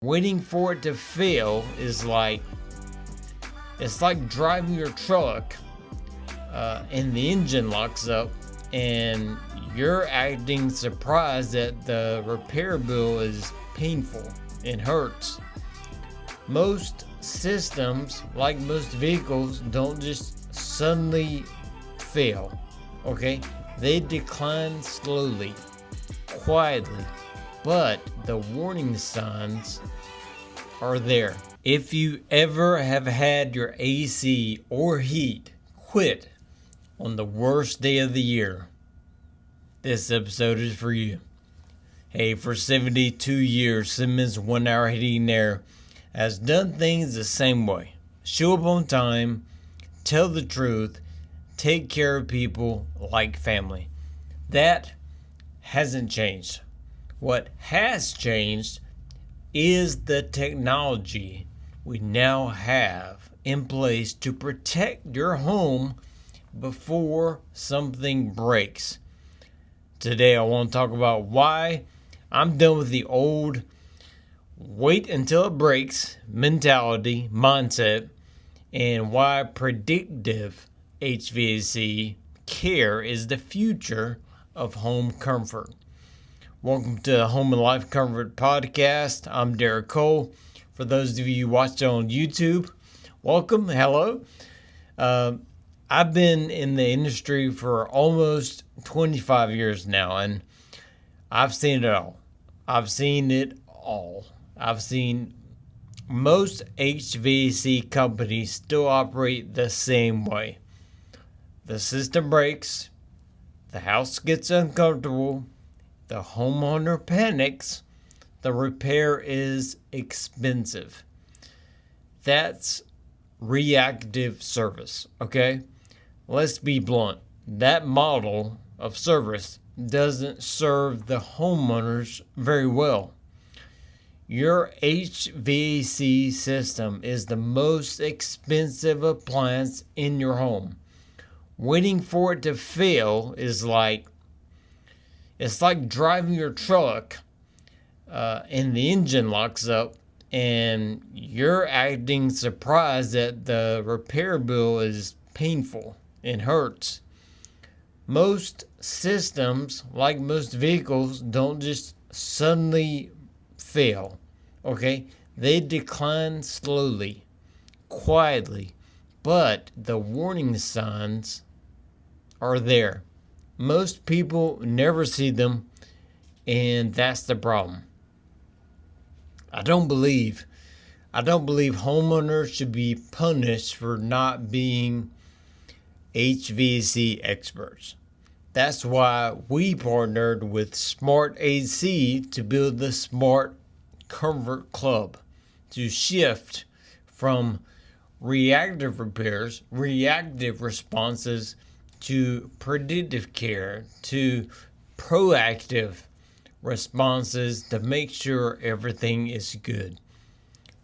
Waiting for it to fail is like driving your truck and the engine locks up and you're acting surprised that the repair bill is painful and hurts. Most systems, like most vehicles, don't just suddenly fail, okay? They decline slowly, quietly, but the warning signs are there. If you ever have had your AC or heat quit on the worst day of the year, this episode is for you. Hey, for 72 years, Simmons 1 Hour Heating and Air has done things the same way. Show up on time, tell the truth, take care of people like family. That hasn't changed. What has changed is the technology we now have in place to protect your home before something breaks. Today I want to talk about why I'm done with the old wait until it breaks mindset, and why predictive HVAC care is the future of home comfort. Welcome to the Home and Life Comfort Podcast. I'm Derek Cole. For those of you watching on YouTube, welcome, hello. I've been in the industry for almost 25 years now, and I've seen it all. I've seen most HVAC companies still operate the same way. The system breaks, the house gets uncomfortable, the homeowner panics, the repair is expensive. That's reactive service, okay? Let's be blunt. That model of service doesn't serve the homeowners very well. Your HVAC system is the most expensive appliance in your home. Waiting for it to fail is like driving your truck and the engine locks up and you're acting surprised that the repair bill is painful and hurts. Most systems, like most vehicles, don't just suddenly fail, okay? They decline slowly, quietly, but the warning signs are there. Most people never see them, and that's the problem. I don't believe homeowners should be punished for not being HVAC experts. That's why we partnered with Smart AC to build the Smart Comfort Club to shift from reactive repairs, reactive responses, to predictive care, to proactive responses to make sure everything is good.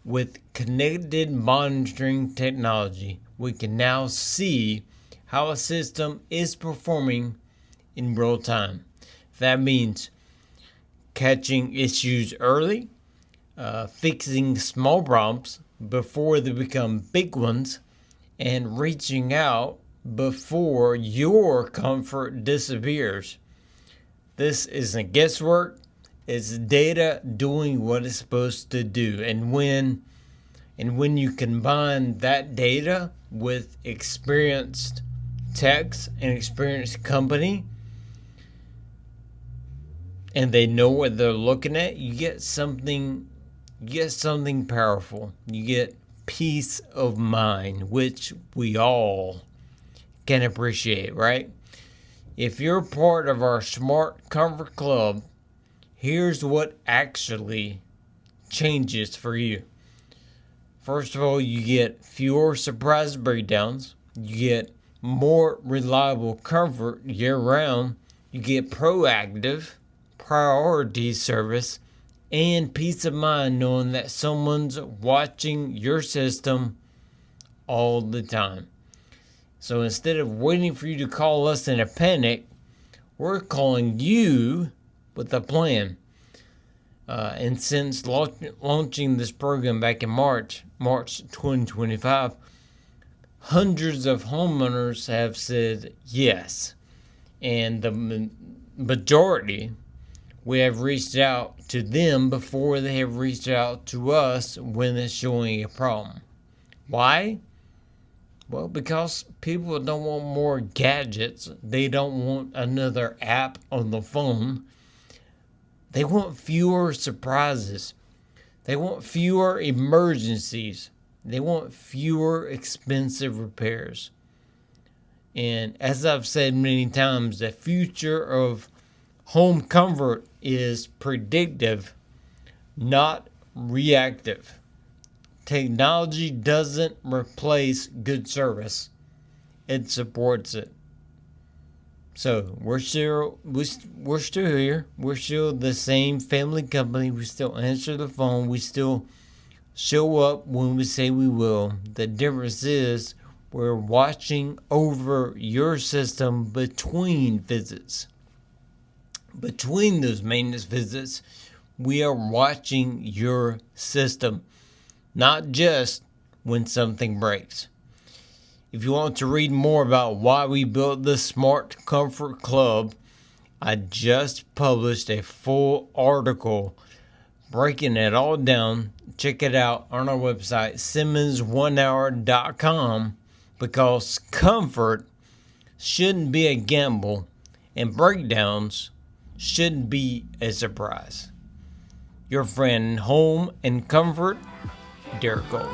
With connected monitoring technology, we can now see how a system is performing in real time. That means catching issues early, fixing small problems before they become big ones, and reaching out before your comfort disappears. This isn't guesswork, it's data doing what it's supposed to do. And when you combine that data with experienced techs and experienced company, and they know what they're looking at, you get something powerful. You get peace of mind, which we all can appreciate, right? If you're part of our Smart Comfort Club, here's what actually changes for you. First of all, you get fewer surprise breakdowns. You get more reliable comfort year-round. You get proactive, priority service, and peace of mind knowing that someone's watching your system all the time. So instead of waiting for you to call us in a panic, we're calling you with a plan. And since launching this program back in March 2025, hundreds of homeowners have said yes. And the majority, we have reached out to them before they have reached out to us when it's showing a problem. Why? Well, because people don't want more gadgets. They don't want another app on the phone. They want fewer surprises. They want fewer emergencies. They want fewer expensive repairs. And as I've said many times, the future of home comfort is predictive, not reactive. Technology doesn't replace good service. It supports it. So we're still here. We're still the same family company. We still answer the phone. We still show up when we say we will. The difference is we're watching over your system between visits. Between those maintenance visits, we are watching your system, not just when something breaks. If you want to read more about why we built the Smart Comfort Club, I just published a full article breaking it all down. Check it out on our website, SimmonsOneHour.com, because comfort shouldn't be a gamble and breakdowns shouldn't be a surprise. Your friend Home and Comfort, Derek Gold.